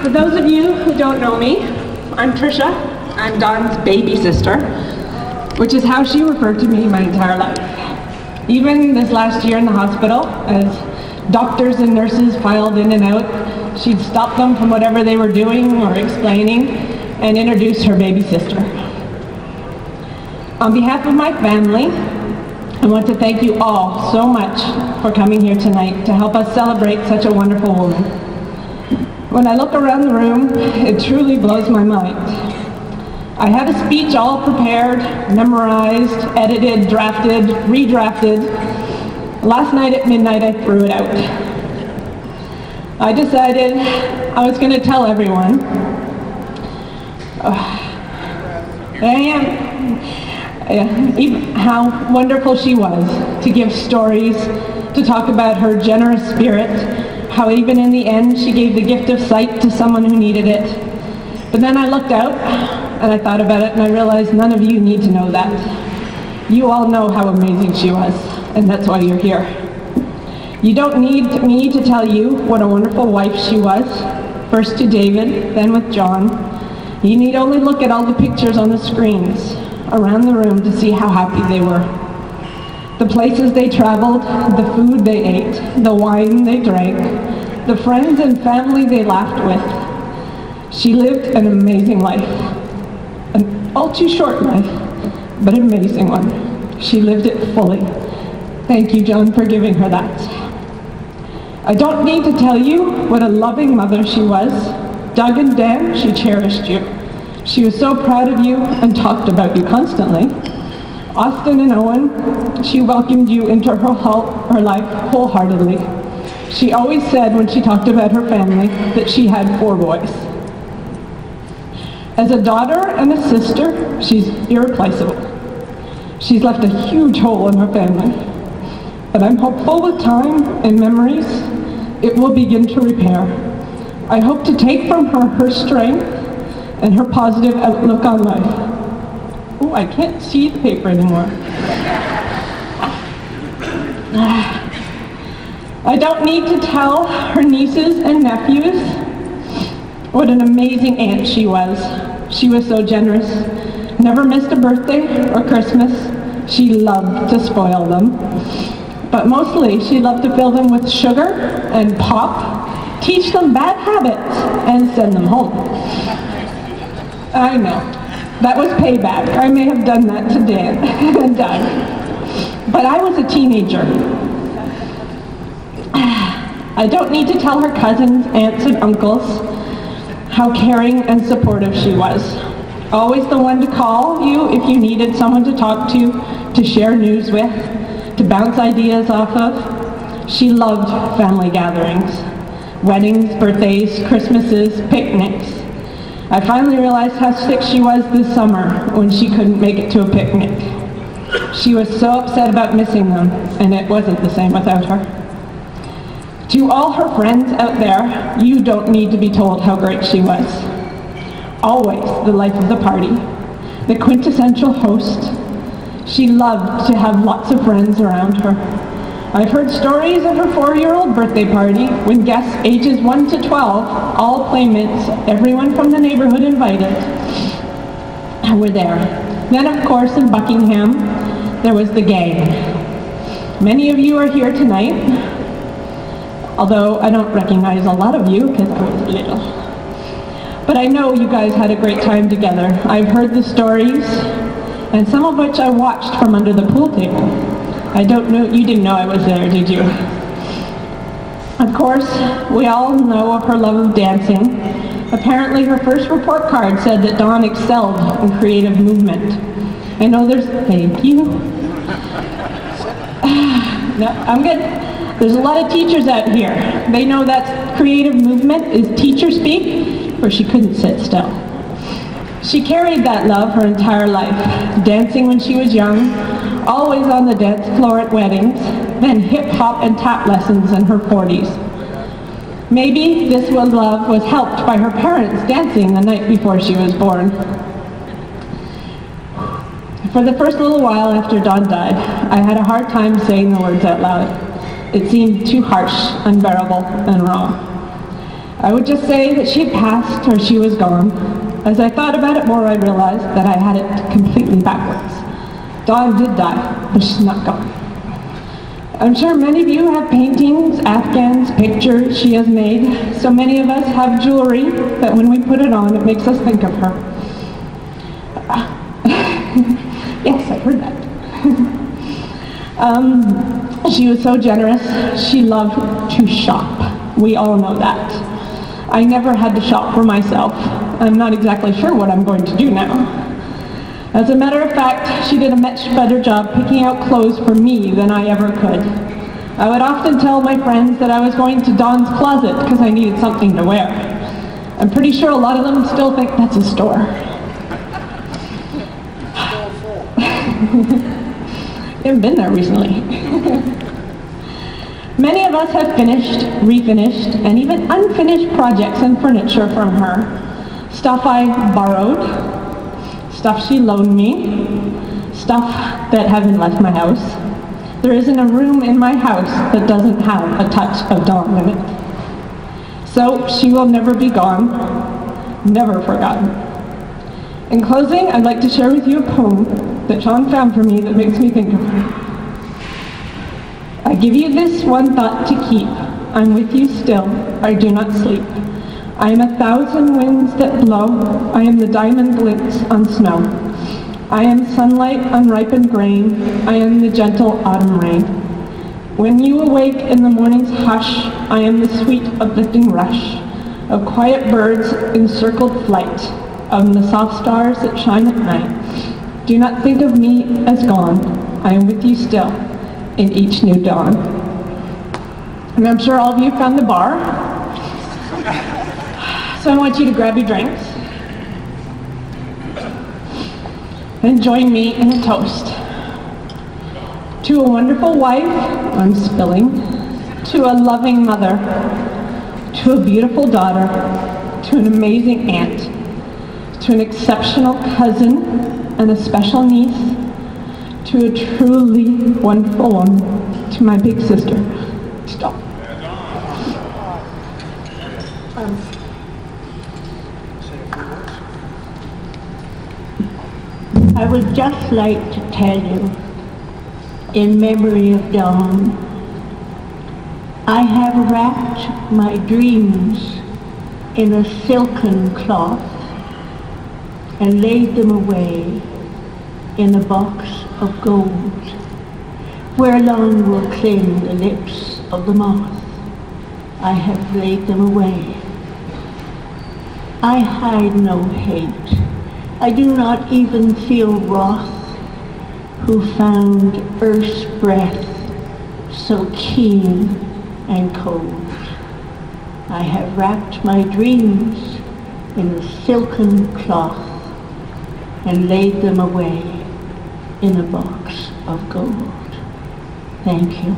For those of you who don't know me, I'm Trisha. I'm Dawn's baby sister, which is how she referred to me my entire life. Even this last year in the hospital, as doctors and nurses filed in and out, she'd stop them from whatever they were doing or explaining and introduce her baby sister. On behalf of my family, I want to thank you all so much for coming here tonight to help us celebrate such a wonderful woman. When I look around the room, it truly blows my mind. I had a speech all prepared, memorized, edited, drafted, redrafted. Last night at midnight, I threw it out. I decided I was going to tell everyone how wonderful she was, to give stories, to talk about her generous spirit, how even in the end she gave the gift of sight to someone who needed it. But then I looked out and I thought about it and I realized none of you need to know that. You all know how amazing she was, and that's why you're here. You don't need me to tell you what a wonderful wife she was, first to David, then with John. You need only look at all the pictures on the screens around the room to see how happy they were. The places they traveled, the food they ate, the wine they drank, the friends and family they laughed with. She lived an amazing life. An all too short life, but an amazing one. She lived it fully. Thank you, John, for giving her that. I don't need to tell you what a loving mother she was. Doug and Dan, she cherished you. She was so proud of you and talked about you constantly. Austin and Owen, she welcomed you into her life wholeheartedly. She always said when she talked about her family that she had 4 boys. As a daughter and a sister, she's irreplaceable. She's left a huge hole in her family. But I'm hopeful with time and memories, it will begin to repair. I hope to take from her strength and her positive outlook on life. Oh, I can't see the paper anymore. I don't need to tell her nieces and nephews what an amazing aunt she was. She was so generous, never missed a birthday or Christmas. She loved to spoil them. But mostly, she loved to fill them with sugar and pop, teach them bad habits, and send them home. I know, that was payback. I may have done that to Dan and Doug. But I was a teenager. I don't need to tell her cousins, aunts, and uncles how caring and supportive she was. Always the one to call you if you needed someone to talk to share news with, to bounce ideas off of. She loved family gatherings, weddings, birthdays, Christmases, picnics. I finally realized how sick she was this summer when she couldn't make it to a picnic. She was so upset about missing them, and it wasn't the same without her. To all her friends out there, you don't need to be told how great she was. Always the life of the party, the quintessential host. She loved to have lots of friends around her. I've heard stories of her 4-year-old birthday party when guests ages 1 to 12, all playmates, everyone from the neighborhood invited, were there. Then, of course, in Buckingham, there was the gang. Many of you are here tonight, although I don't recognize a lot of you because I was little. But I know you guys had a great time together. I've heard the stories, and some of which I watched from under the pool table. I don't know, you didn't know I was there, did you? Of course, we all know of her love of dancing. Apparently her first report card said that Dawn excelled in creative movement. I know thank you. No, I'm good. There's a lot of teachers out here. They know that creative movement is teacher speak, where she couldn't sit still. She carried that love her entire life, dancing when she was young, always on the dance floor at weddings, then hip-hop and tap lessons in her 40s. Maybe this love was helped by her parents dancing the night before she was born. For the first little while after Dawn died, I had a hard time saying the words out loud. It seemed too harsh, unbearable, and wrong. I would just say that she had passed or she was gone. As I thought about it more, I realized that I had it completely backwards. Dawn did die, but she's not gone. I'm sure many of you have paintings, afghans, pictures she has made. So many of us have jewelry that when we put it on, it makes us think of her. Yes, I heard that. She was so generous. She loved to shop. We all know that. I never had to shop for myself. I'm not exactly sure what I'm going to do now. As a matter of fact, she did a much better job picking out clothes for me than I ever could. I would often tell my friends that I was going to Dawn's closet because I needed something to wear. I'm pretty sure a lot of them still think that's a store. Haven't been there recently. Many of us have finished, refinished, and even unfinished projects and furniture from her. Stuff I borrowed, stuff she loaned me, stuff that haven't left my house. There isn't a room in my house that doesn't have a touch of Dawn in it. So she will never be gone, never forgotten. In closing, I'd like to share with you a poem that Sean found for me that makes me think of her. I give you this one thought to keep. I'm with you still, I do not sleep. I am 1,000 winds that blow. I am the diamond glints on snow. I am sunlight on ripened grain. I am the gentle autumn rain. When you awake in the morning's hush, I am the sweet uplifting rush of quiet birds in circled flight, of the soft stars that shine at night. Do not think of me as gone. I am with you still in each new dawn. And I'm sure all of you found the bar. So I want you to grab your drinks and join me in a toast. To a wonderful wife, I'm spilling, to a loving mother, to a beautiful daughter, to an amazing aunt, to an exceptional cousin and a special niece, to a truly wonderful woman, to my big sister. Stop. I would just like to tell you, in memory of Dawn, I have wrapped my dreams in a silken cloth and laid them away in a box of gold, wherealong will cling the lips of the moth. I have laid them away. I hide no hate. I do not even feel wrath, who found earth's breath so keen and cold. I have wrapped my dreams in a silken cloth and laid them away in a box of gold. Thank you.